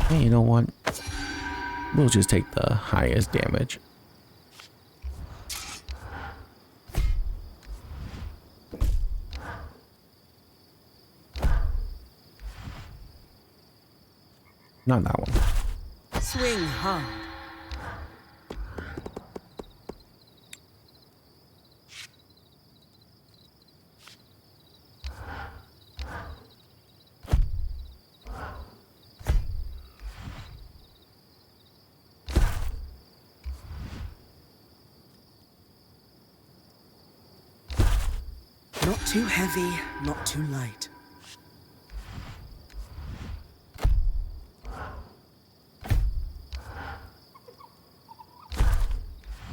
Hey, you know what? We'll just take the highest damage. Not that one. Swing hard. Not too heavy, not too light.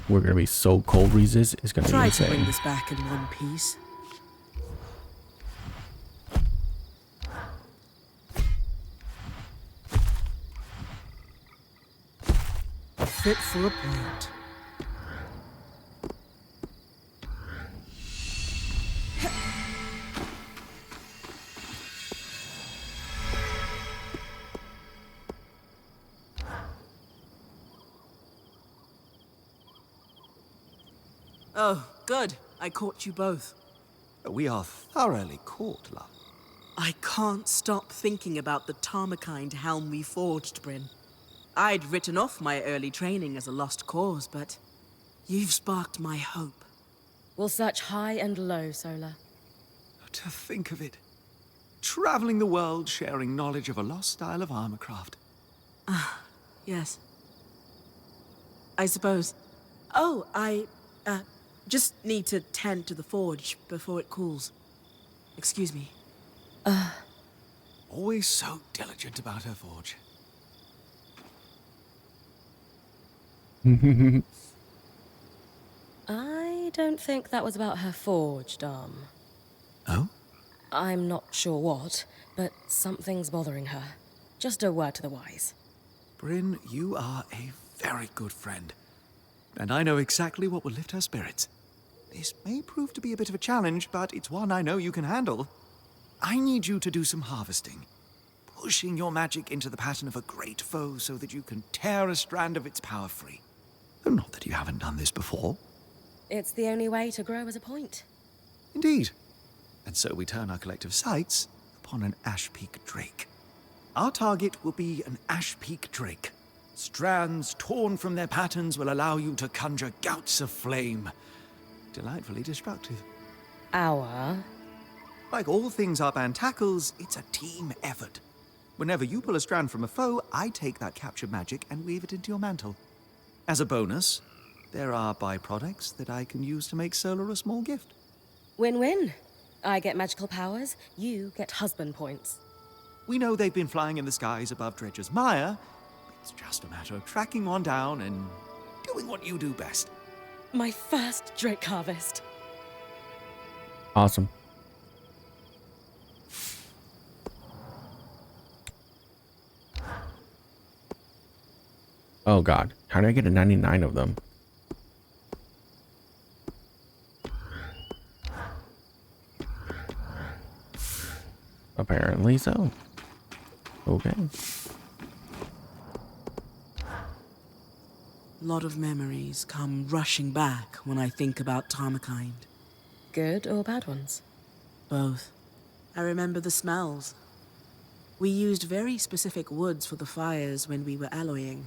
We're gonna be so cold resist. It's gonna be Try insane. to bring this back in one piece. Fit for a point. Oh, good. I caught you both. We are thoroughly caught, love. I can't stop thinking about the Tarmakind helm we forged, Bryn. I'd written off my early training as a lost cause, but you've sparked my hope. We'll search high and low, Solar. To think of it. Traveling the world, sharing knowledge of a lost style of armorcraft. Yes. I suppose. Oh, I just need to tend to the forge before it cools. Excuse me. Always so diligent about her forge. I don't think that was about her forge, Dom. Oh? I'm not sure what, but something's bothering her. Just a word to the wise. Bryn, you are a very good friend. And I know exactly what will lift her spirits. This may prove to be a bit of a challenge, but it's one I know you can handle. I need you to do some harvesting. Pushing your magic into the pattern of a great foe so that you can tear a strand of its power free. Though not that you haven't done this before. It's the only way to grow as a point. Indeed. And so we turn our collective sights upon an Ash Peak Drake. Our target will be an Ash Peak Drake. Strands torn from their patterns will allow you to conjure gouts of flame. Delightfully destructive. Our? Like all things our band tackles, it's a team effort. Whenever you pull a strand from a foe, I take that captured magic and weave it into your mantle. As a bonus, there are byproducts that I can use to make Solar a small gift. Win-win. I get magical powers, you get husband points. We know they've been flying in the skies above Dredger's Mire. It's just a matter of tracking one down and doing what you do best. My first Drake harvest. Awesome. Oh god, how did I get a 99 of them? Apparently so. Okay. A lot of memories come rushing back when I think about Tarmakind. Good or bad ones? Both. I remember the smells. We used very specific woods for the fires when we were alloying.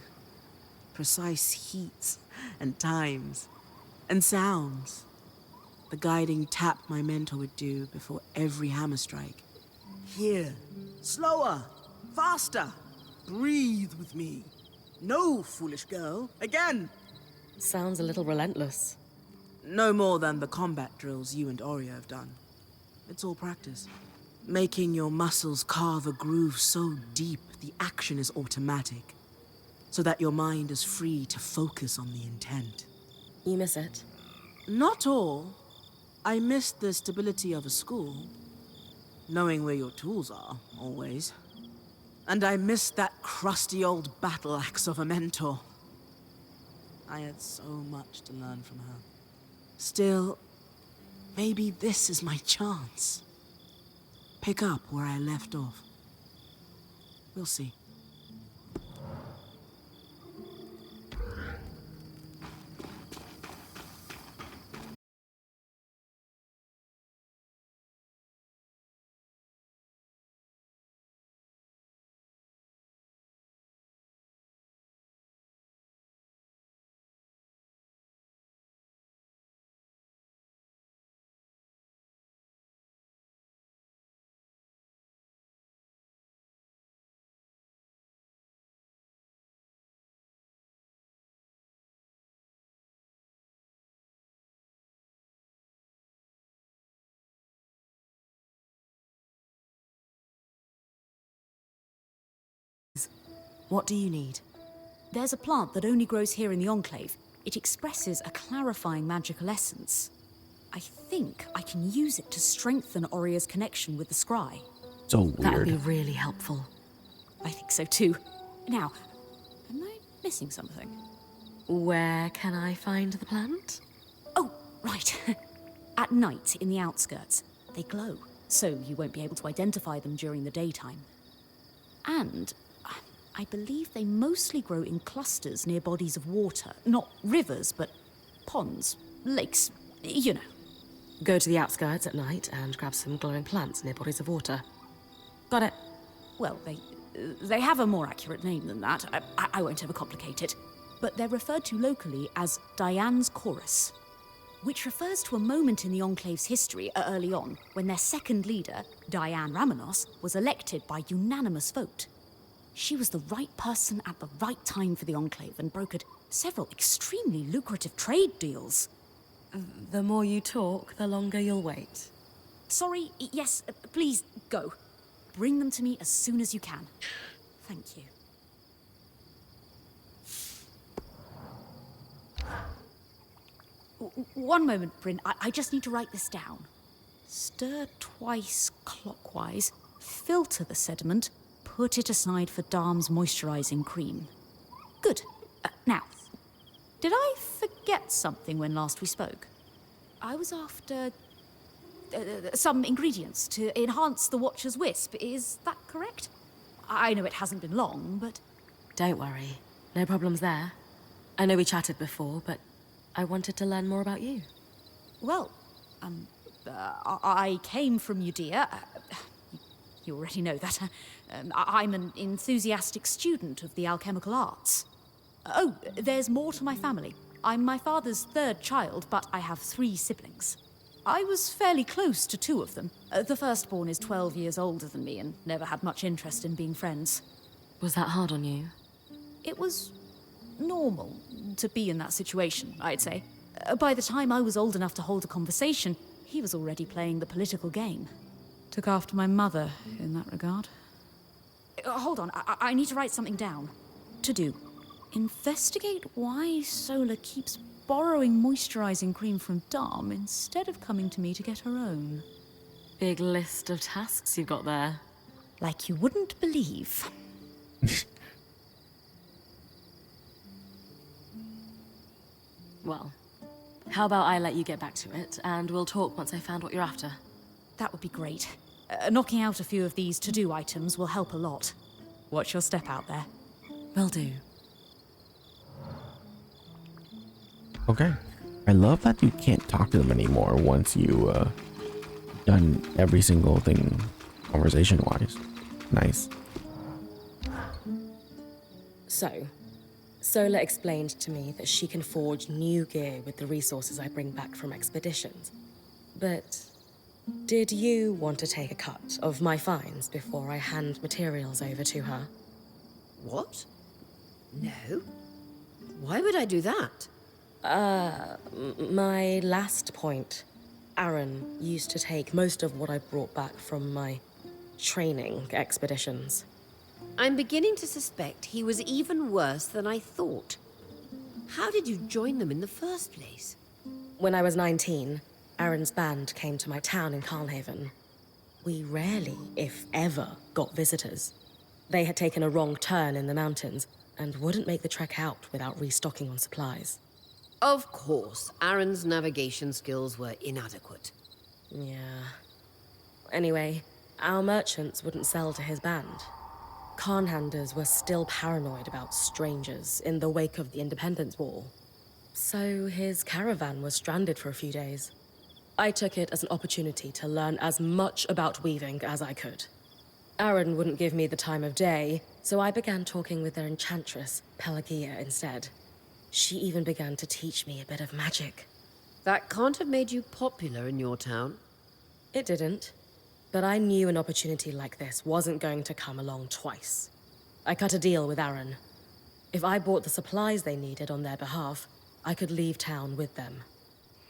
Precise heats and times and sounds. The guiding tap my mentor would do before every hammer strike. Here. Slower. Faster. Breathe with me. No, foolish girl. Again. Sounds a little relentless. No more than the combat drills you and Oreo have done. It's all practice. Making your muscles carve a groove so deep the action is automatic, so that your mind is free to focus on the intent. You miss it? Not all. I miss the stability of a school. Knowing where your tools are, always. And I miss that crusty old battle axe of a mentor. I had so much to learn from her. Still, maybe this is my chance. Pick up where I left off. We'll see. What do you need? There's a plant that only grows here in the Enclave. It expresses a clarifying magical essence. I think I can use it to strengthen Oria's connection with the scry. So That would weird. be really helpful. I think so too. Now, am I missing something? Where can I find the plant? Oh, right. At night, in the outskirts, they glow, so you won't be able to identify them during the daytime. And I believe they mostly grow in clusters near bodies of water. Not rivers, but ponds, lakes, you know. Go to the outskirts at night and grab some glowing plants near bodies of water. Got it. Well, they have a more accurate name than that. I won't overcomplicate it. But they're referred to locally as Diane's Chorus, which refers to a moment in the Enclave's history early on when their second leader, Diane Ramenos, was elected by unanimous vote. She was the right person at the right time for the Enclave and brokered several extremely lucrative trade deals. The more you talk, the longer you'll wait. Sorry, yes, please go. Bring them to me as soon as you can. Thank you. One moment, Bryn. I just need to write this down. Stir twice clockwise, filter the sediment, put it aside for Darm's moisturizing cream. Good. Now, did I forget something when last we spoke? I was after some ingredients to enhance the Watcher's Wisp. Is that correct? I know it hasn't been long, but... Don't worry. No problems there. I know we chatted before, but I wanted to learn more about you. Well, I came from Judea. You already know that. I'm an enthusiastic student of the alchemical arts. Oh, there's more to my family. I'm my father's third child, but I have 3 siblings. I was fairly close to 2 of them. The firstborn is 12 years older than me and never had much interest in being friends. Was that hard on you? It was normal to be in that situation, I'd say. By the time I was old enough to hold a conversation, he was already playing the political game. Took after my mother in that regard. Hold on, I need to write something down. To do. Investigate why Sola keeps borrowing moisturizing cream from Darm instead of coming to me to get her own. Big list of tasks you've got there. Like you wouldn't believe. Well, how about I let you get back to it, and we'll talk once I found what you're after. That would be great. Knocking out a few of these to-do items will help a lot. Watch your step out there. Will do. Okay. I love that you can't talk to them anymore once you done every single thing conversation-wise. Nice. So, Sola explained to me that she can forge new gear with the resources I bring back from expeditions. But did you want to take a cut of my finds before I hand materials over to her? What? No. Why would I do that? My last point. Aaron used to take most of what I brought back from my training expeditions. I'm beginning to suspect he was even worse than I thought. How did you join them in the first place? When I was 19, Aaron's band came to my town in Carlhaven. We rarely, if ever, got visitors. They had taken a wrong turn in the mountains and wouldn't make the trek out without restocking on supplies. Of course, Aaron's navigation skills were inadequate. Yeah. Anyway, our merchants wouldn't sell to his band. Khanhanders were still paranoid about strangers in the wake of the Independence War. So his caravan was stranded for a few days. I took it as an opportunity to learn as much about weaving as I could. Aaron wouldn't give me the time of day, so I began talking with their enchantress, Pelagia, instead. She even began to teach me a bit of magic. That can't have made you popular in your town. It didn't, but I knew an opportunity like this wasn't going to come along twice. I cut a deal with Aaron. If I bought the supplies they needed on their behalf, I could leave town with them.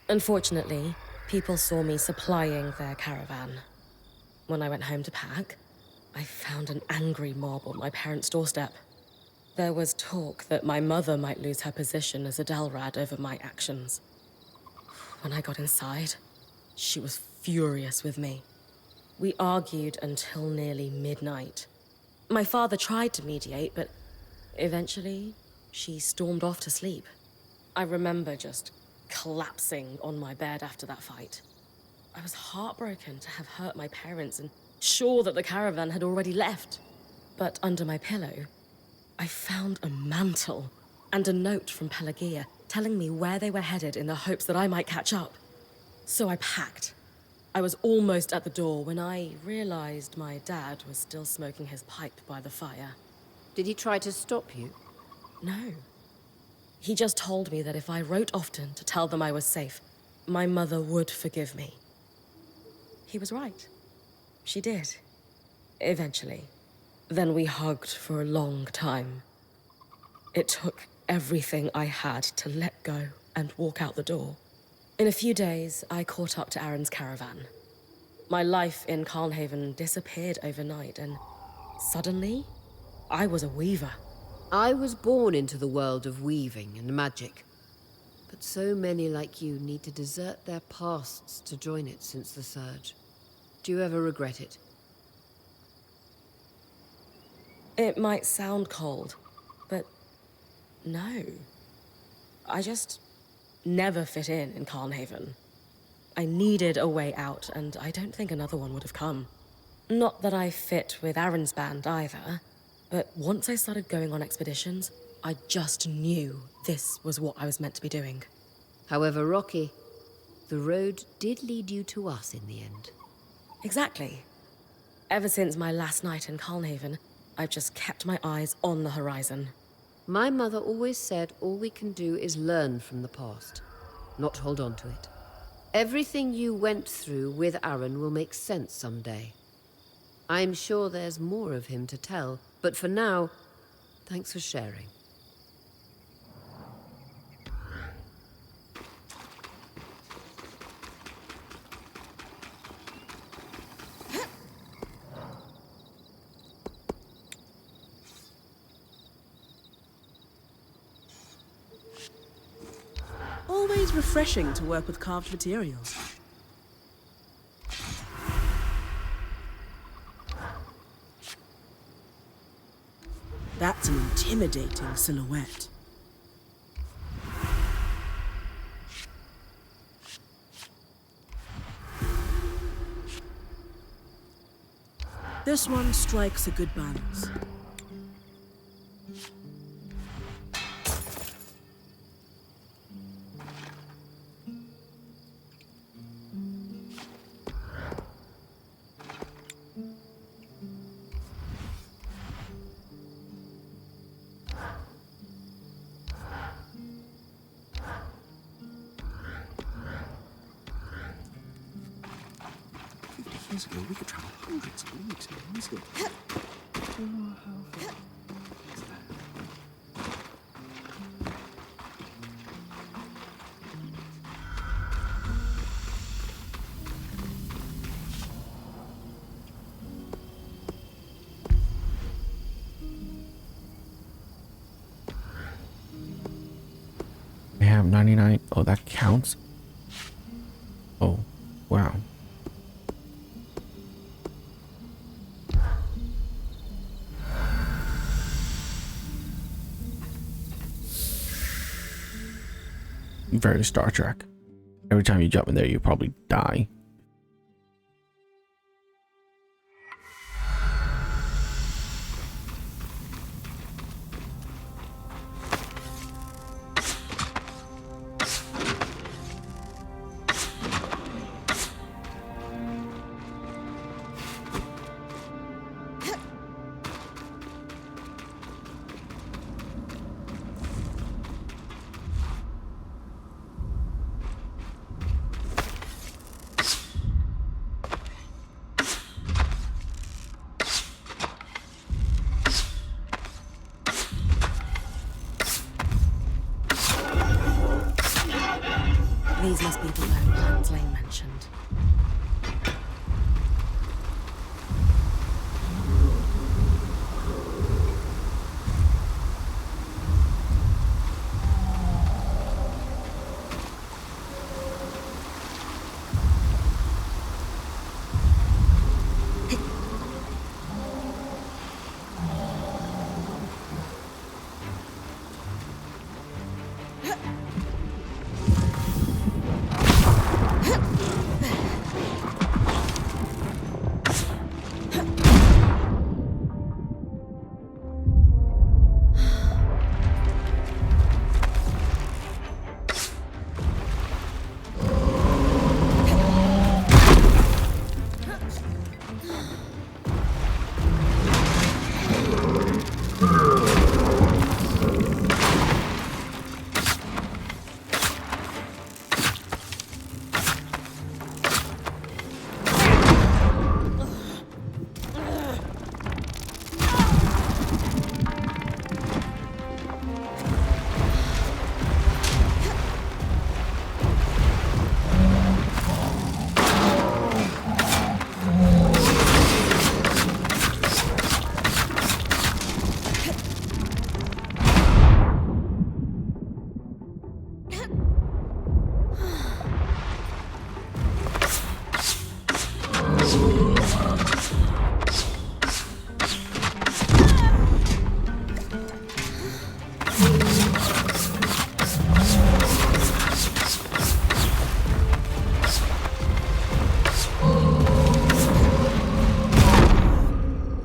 Unfortunately, people saw me supplying their caravan. When I went home to pack, I found an angry mob on my parents' doorstep. There was talk that my mother might lose her position as a Dalrad over my actions. When I got inside, she was furious with me. We argued until nearly midnight. My father tried to mediate, but eventually, she stormed off to sleep. I remember just collapsing on my bed after that fight. I was heartbroken to have hurt my parents and sure that the caravan had already left. But under my pillow, I found a mantle and a note from Pelagia telling me where they were headed in the hopes that I might catch up. So I packed. I was almost at the door when I realized my dad was still smoking his pipe by the fire. Did he try to stop you? No. He just told me that if I wrote often to tell them I was safe, my mother would forgive me. He was right. She did. Eventually. Then we hugged for a long time. It took everything I had to let go and walk out the door. In a few days, I caught up to Aaron's caravan. My life in Carnhaven disappeared overnight, and suddenly, I was a weaver. I was born into the world of weaving and magic. But so many like you need to desert their pasts to join it since the Surge. Do you ever regret it? It might sound cold, but no. I just never fit in Carnhaven. I needed a way out, and I don't think another one would have come. Not that I fit with Aaron's band either, but once I started going on expeditions, I just knew this was what I was meant to be doing. However rocky, the road did lead you to us in the end. Exactly. Ever since my last night in Carnhaven, I've just kept my eyes on the horizon. My mother always said all we can do is learn from the past, not hold on to it. Everything you went through with Aaron will make sense someday. I'm sure there's more of him to tell, but for now, thanks for sharing. Always refreshing to work with carved materials. That's an intimidating silhouette. This one strikes a good balance. Years ago, we could travel hundreds of leagues in one skill. I have 99. Oh, that counts. Oh, wow. Very Star Trek. Every time you jump in there, you probably die.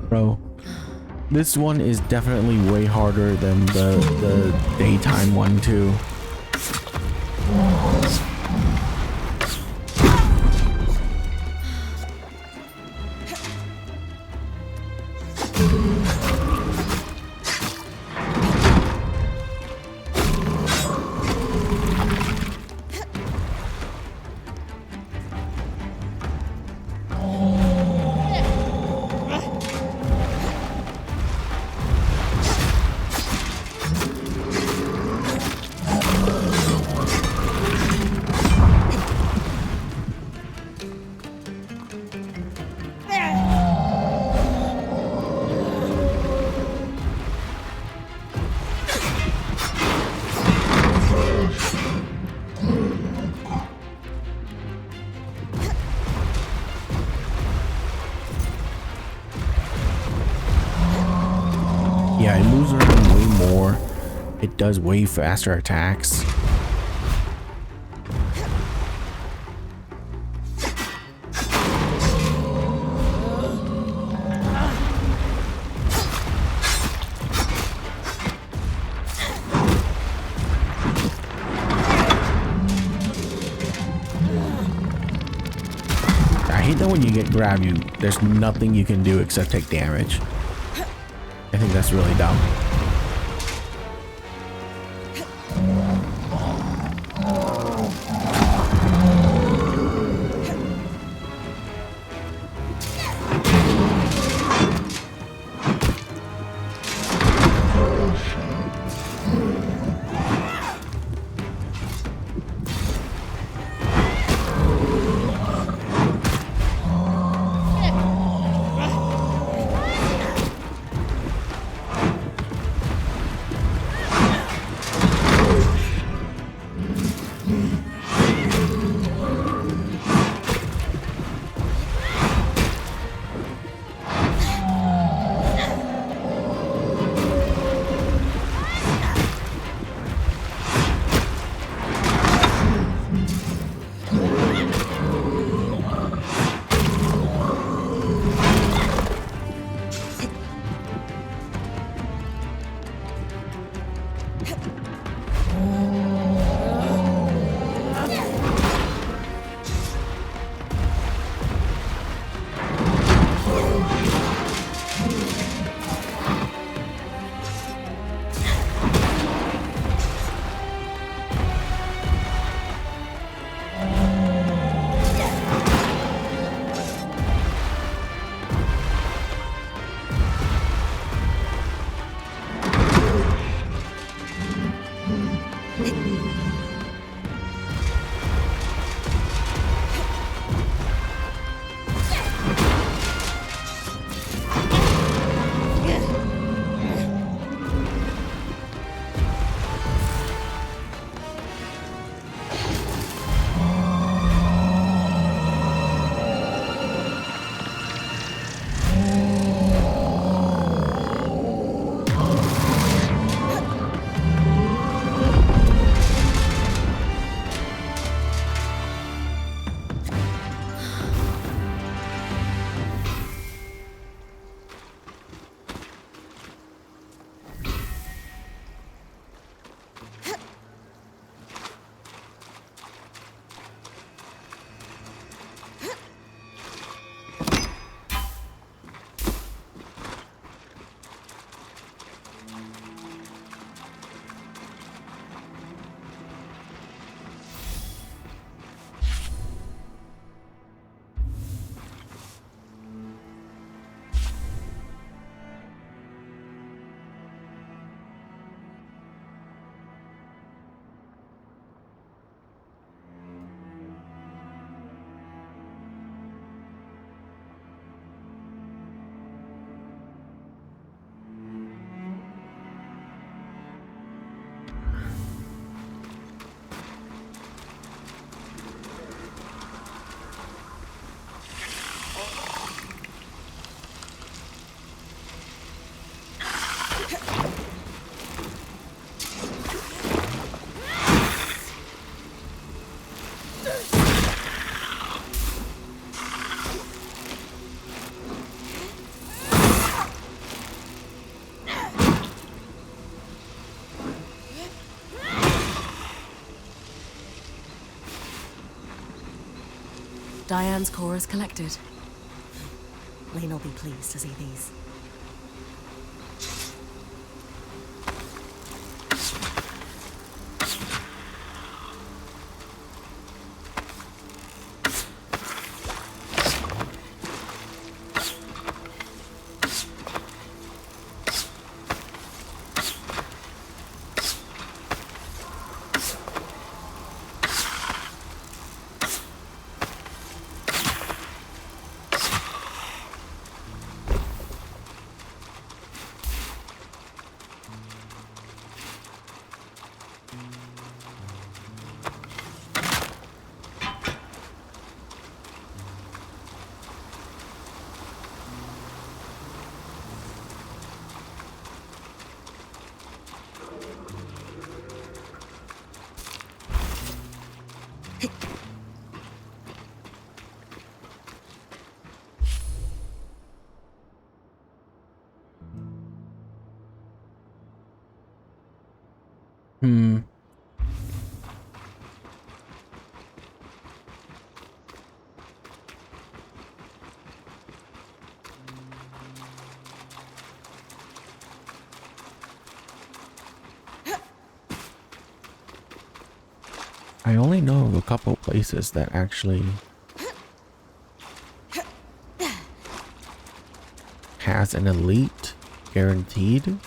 Bro, this one is definitely way harder than the daytime one too. Yeah, it moves around way more. It does way faster attacks. I hate that when you get grabbed, there's nothing you can do except take damage. I think that's really dumb. Diane's core is collected. Lane'll be pleased to see these. Hmm. I only know of a couple places that actually has an elite guaranteed.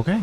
Okay.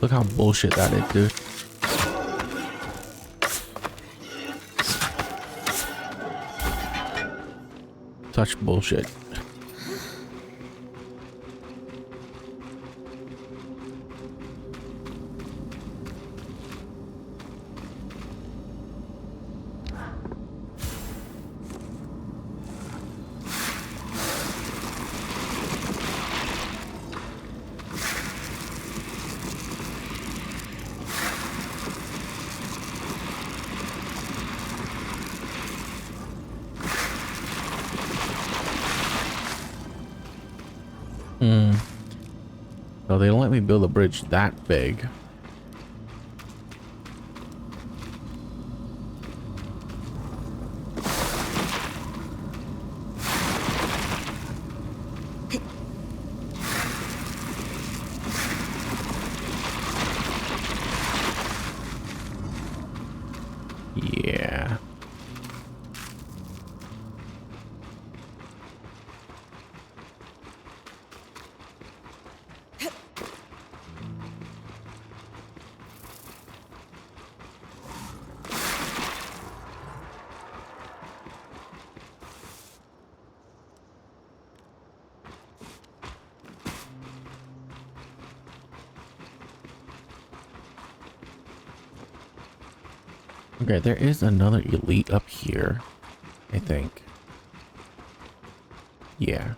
Look how bullshit that is, dude. Such bullshit. So they don't let me build a bridge that big. Yeah. Okay, there is another elite up here, I think. Yeah.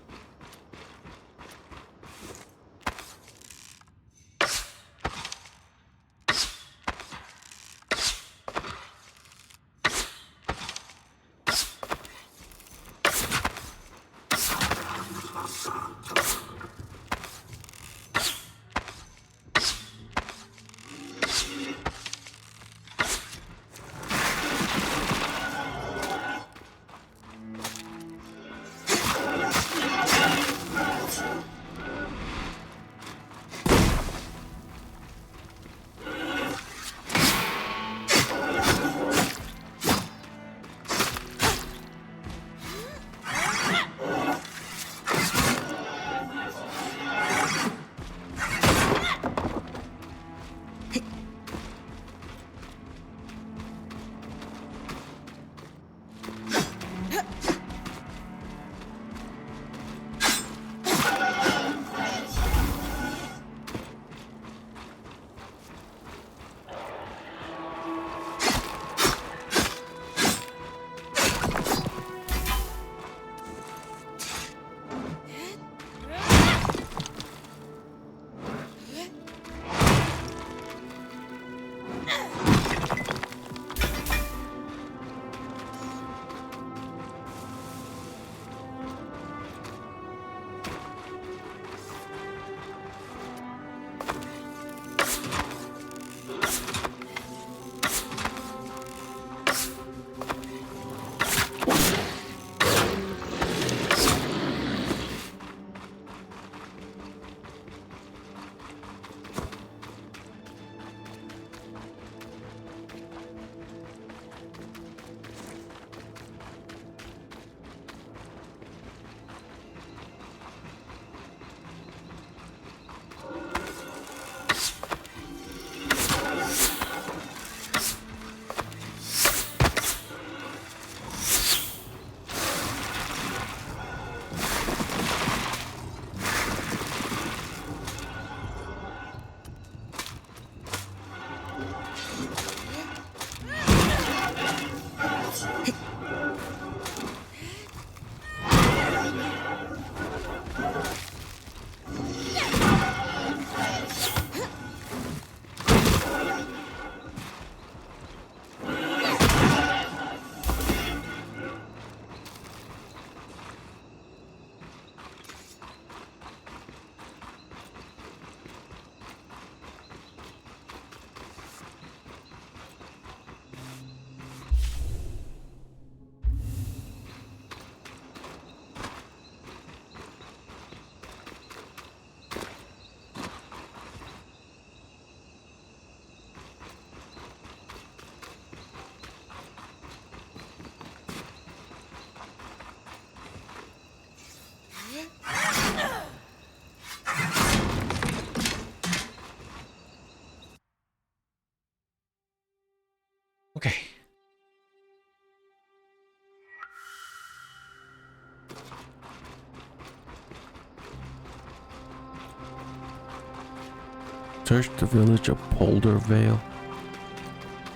Search the village of Poldervale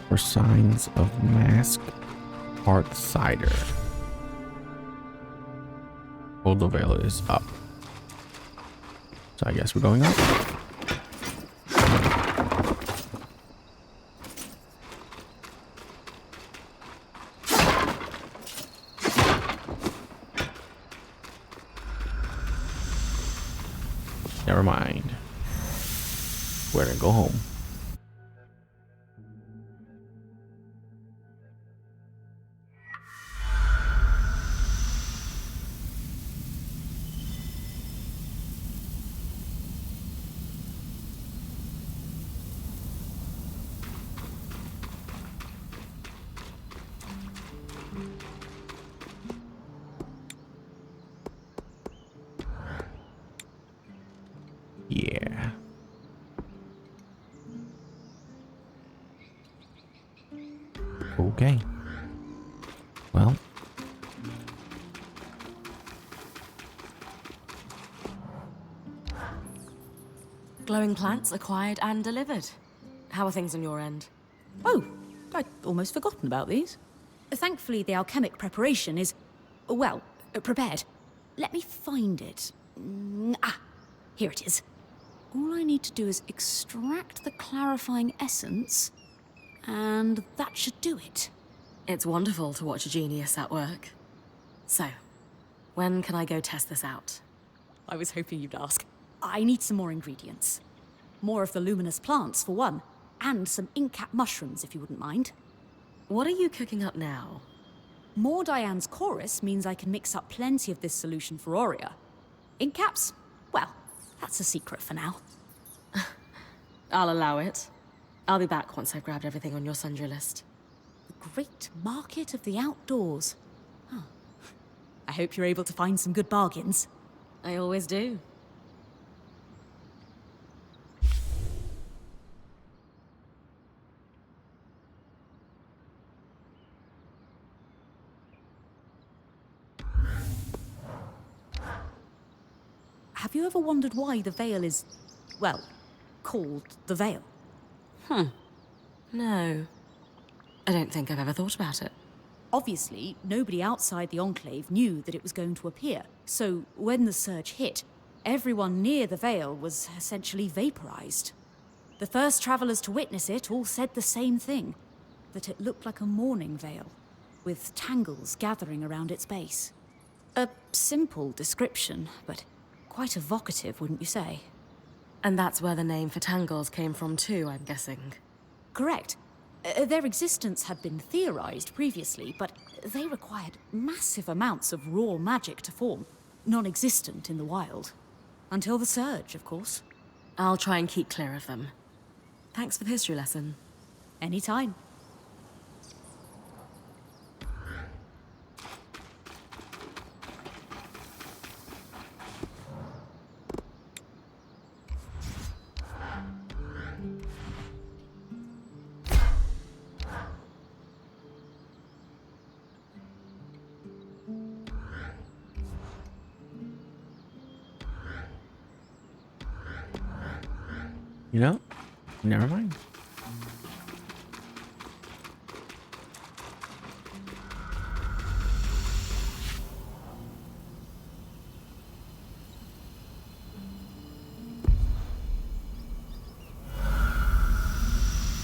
for signs of masked Heartsider. Poldervale is up. So I guess we're going up. Never mind. We're gonna go home. Yeah. Okay. Well. Glowing plants acquired and delivered. How are things on your end? Oh, I'd almost forgotten about these. Thankfully, the alchemic preparation is, well, prepared. Let me find it. Here it is. All I need to do is extract the clarifying essence, and that should do it. It's wonderful to watch a genius at work. So, when can I go test this out? I was hoping you'd ask. I need some more ingredients. More of the luminous plants, for one, and some ink-cap mushrooms, if you wouldn't mind. What are you cooking up now? More Diane's chorus means I can mix up plenty of this solution for Aurea. Ink caps? Well, that's a secret for now. I'll allow it. I'll be back once I've grabbed everything on your sundry list. The great market of the outdoors. Huh. I hope you're able to find some good bargains. I always do. Have you ever wondered why the Veil is, well, called the Veil? No. I don't think I've ever thought about it. Obviously, nobody outside the Enclave knew that it was going to appear, so when the surge hit, everyone near the Veil was essentially vaporized. The first travelers to witness it all said the same thing, that it looked like a mourning veil, with tangles gathering around its base. A simple description, but quite evocative, wouldn't you say? And that's where the name for tangles came from too, I'm guessing. Correct. Their existence had been theorized previously, but they required massive amounts of raw magic to form, non-existent in the wild. Until the surge, of course. I'll try and keep clear of them. Thanks for the history lesson. Anytime. You know, never mind.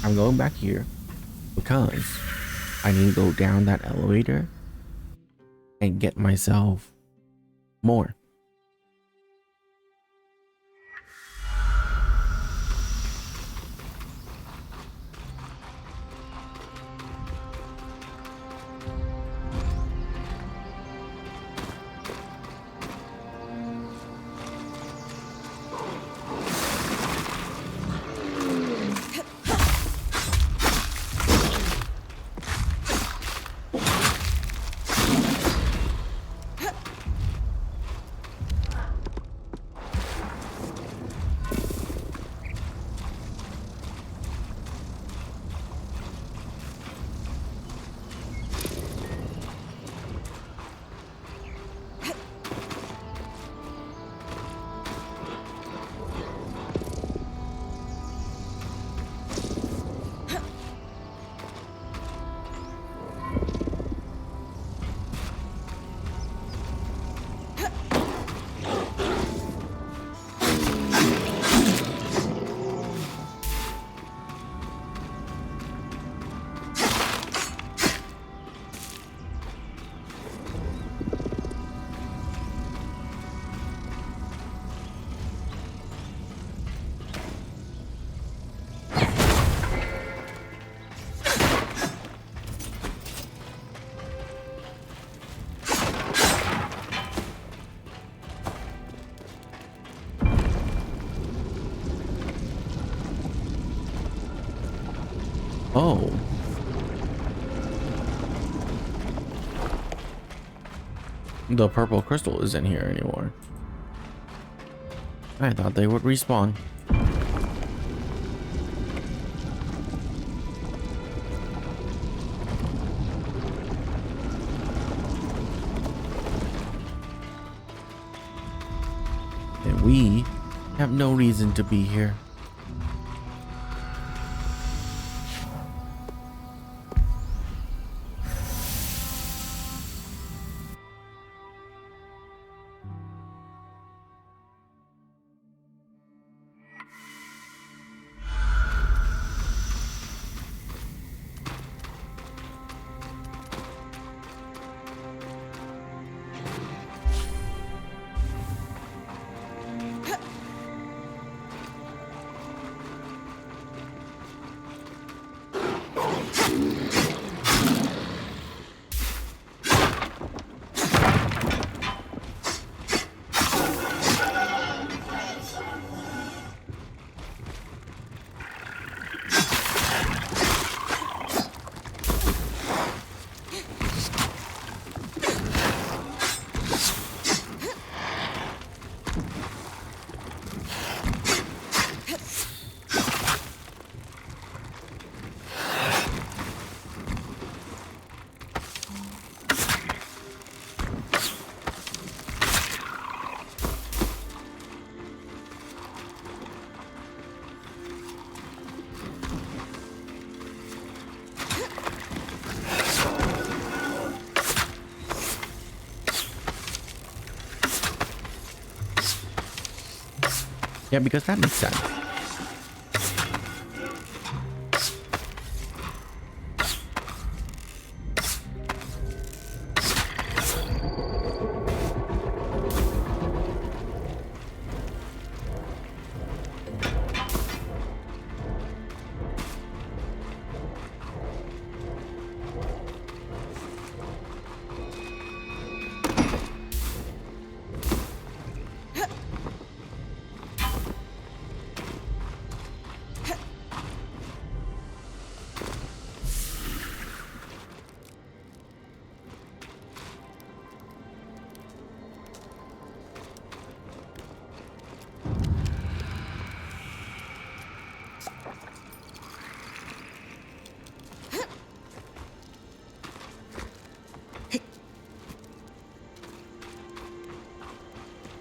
I'm going back here because I need to go down that elevator and get myself more. Oh. The purple crystal isn't here anymore. I thought they would respawn. And we have no reason to be here. Yeah, because that makes sense.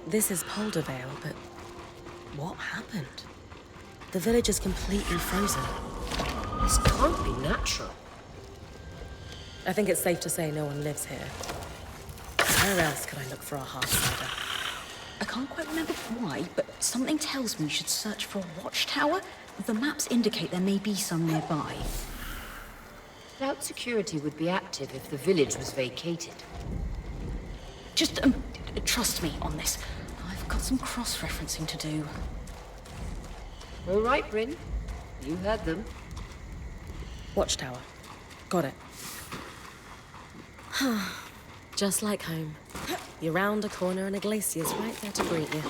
This is Poldervale, but what happened? The village is completely frozen. This can't be natural. I think it's safe to say no one lives here. Where else could I look for a half-sider? I can't quite remember why, but something tells me we should search for a watchtower. The maps indicate there may be some nearby. Doubt security would be active if the village was vacated. Just trust me on this. I've got some cross-referencing to do. All right, Bryn. You heard them. Watchtower. Got it. Just like home. You're round a corner and a glacier's right there to greet you.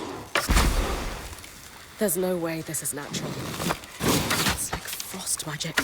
There's no way this is natural. It's like frost magic.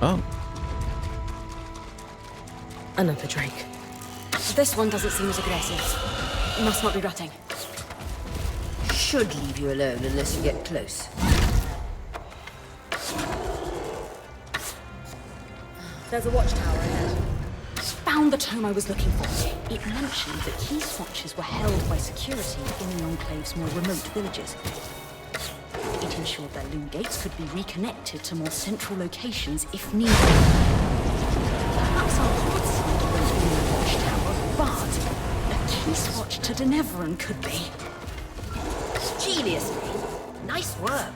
Oh, Another drake. This one doesn't seem as aggressive. Must not be rutting. Should leave you alone unless you get close. There's a watchtower ahead. Found the tome I was looking for. It mentioned that key swatches were held by security in the Enclave's more remote villages. It ensured their loom gates could be reconnected to more central locations if needed. Perhaps our hard side won't be in the watchtower, but a key swatch to Deneveran could be. Genius, mate. Nice work.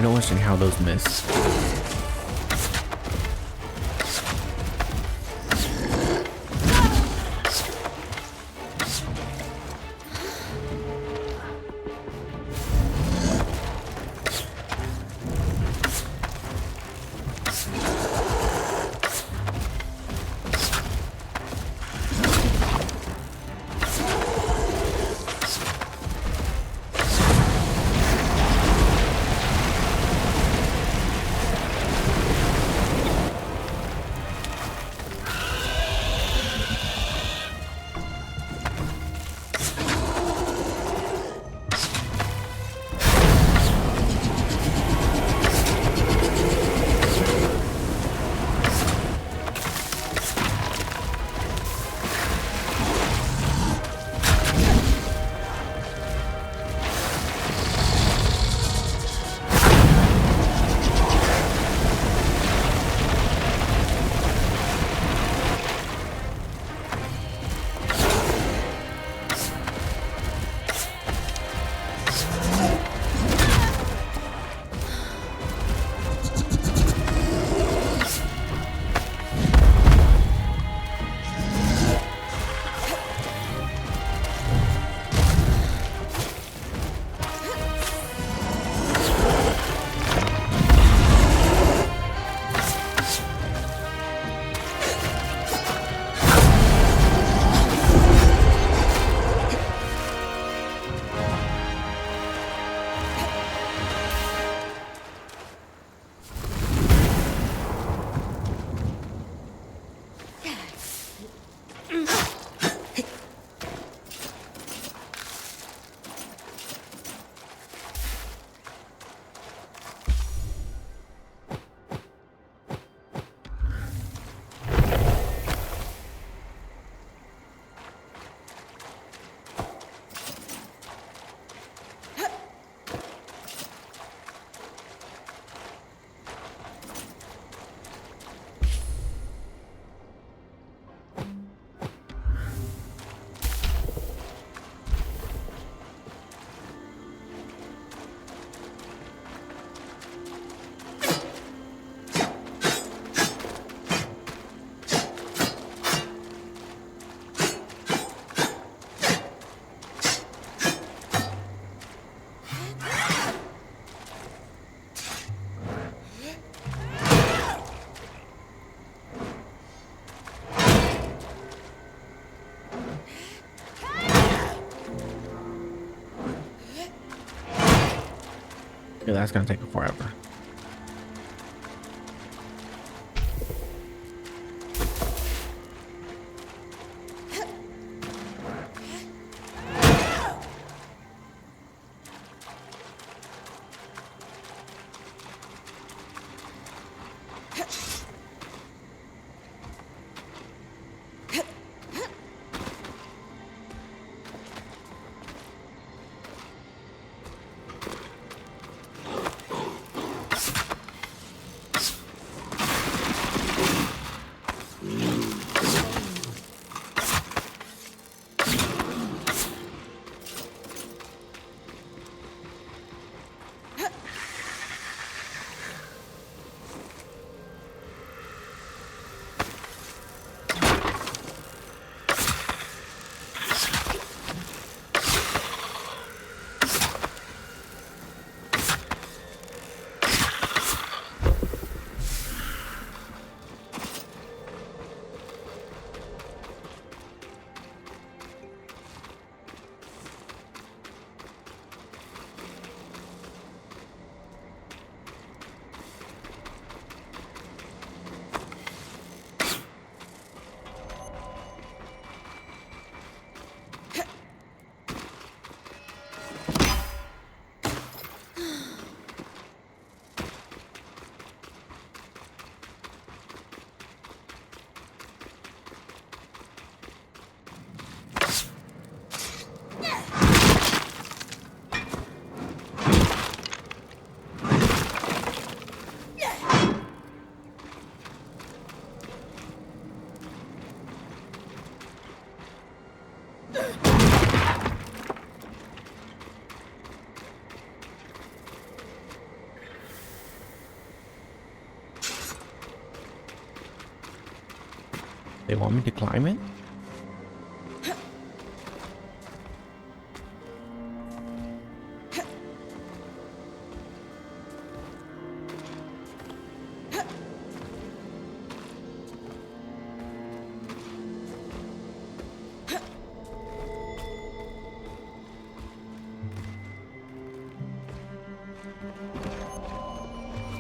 I don't understand how those miss. Yeah, that's gonna take forever. They want me to climb it?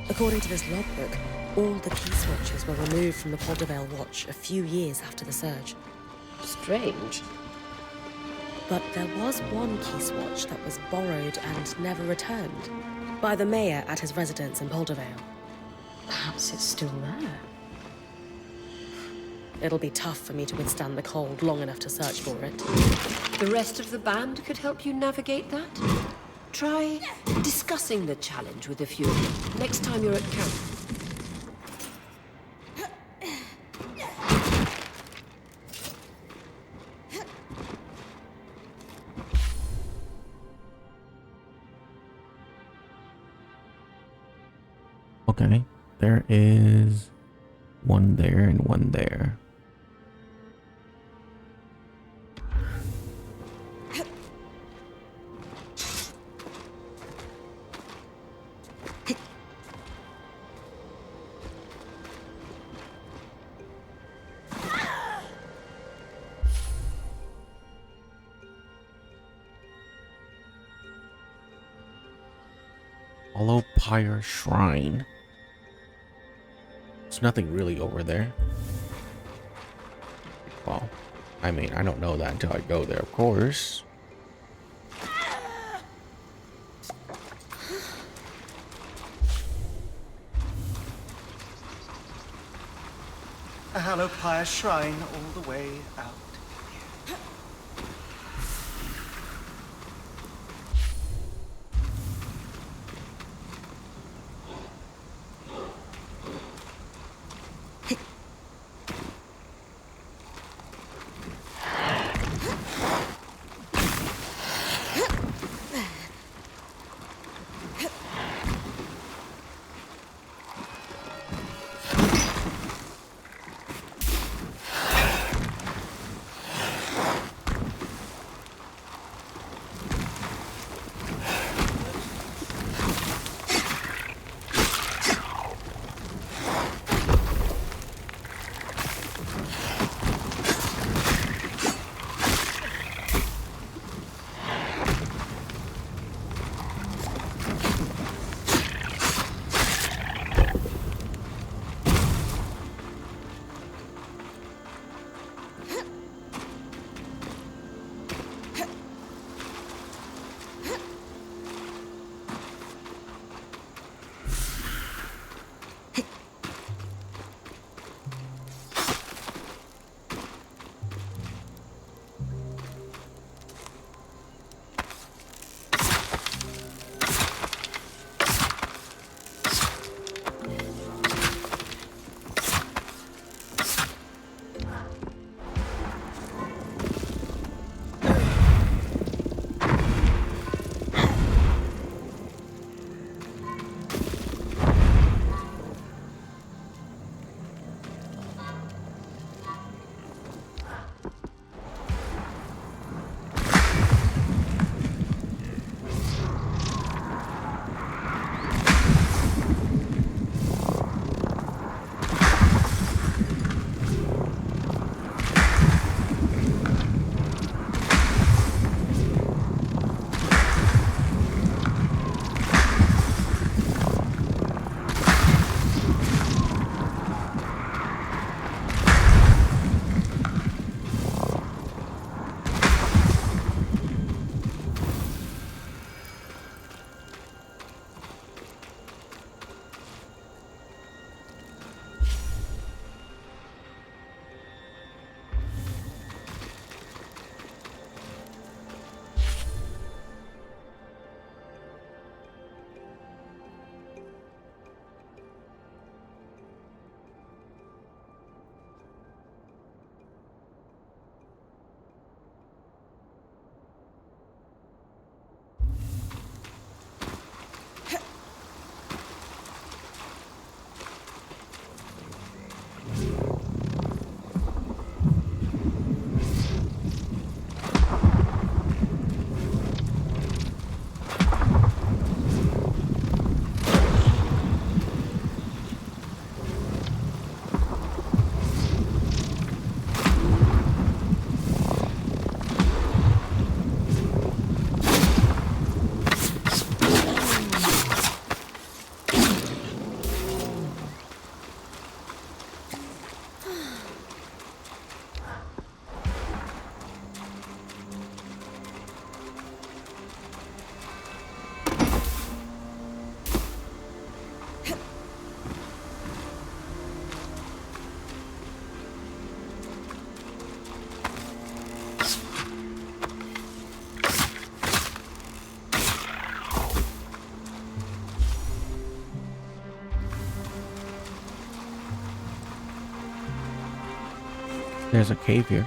According to this logbook, all the key swatches were removed from the Poldervale Watch a few years after the surge. Strange. But there was one key swatch that was borrowed and never returned by the mayor at his residence in Poldervale. Perhaps it's still there. It'll be tough for me to withstand the cold long enough to search for it. The rest of the band could help you navigate that. Try discussing the challenge with a few of them next time you're at camp. Okay, there is one there and one there. Hollow Pyre Shrine. There's nothing really over there. Well, I mean, I don't know that until I go there, of course. A hallowed pyre shrine all the way out. There's a cave here.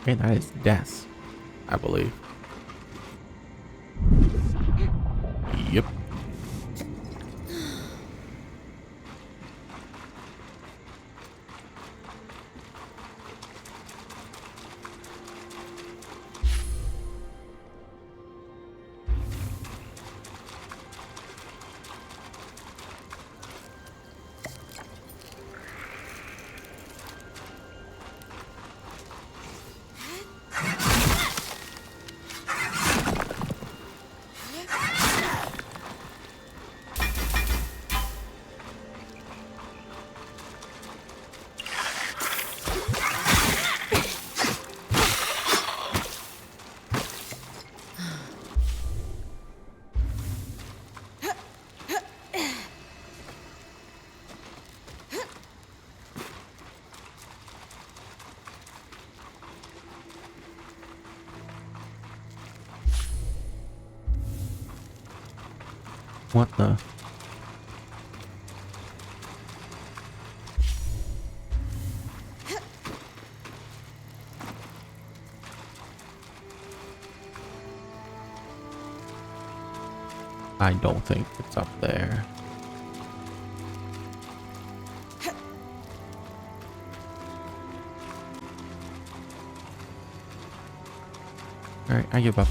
Okay, that is death, I believe. Yep. What the? I don't think it's up there. Alright, I give up.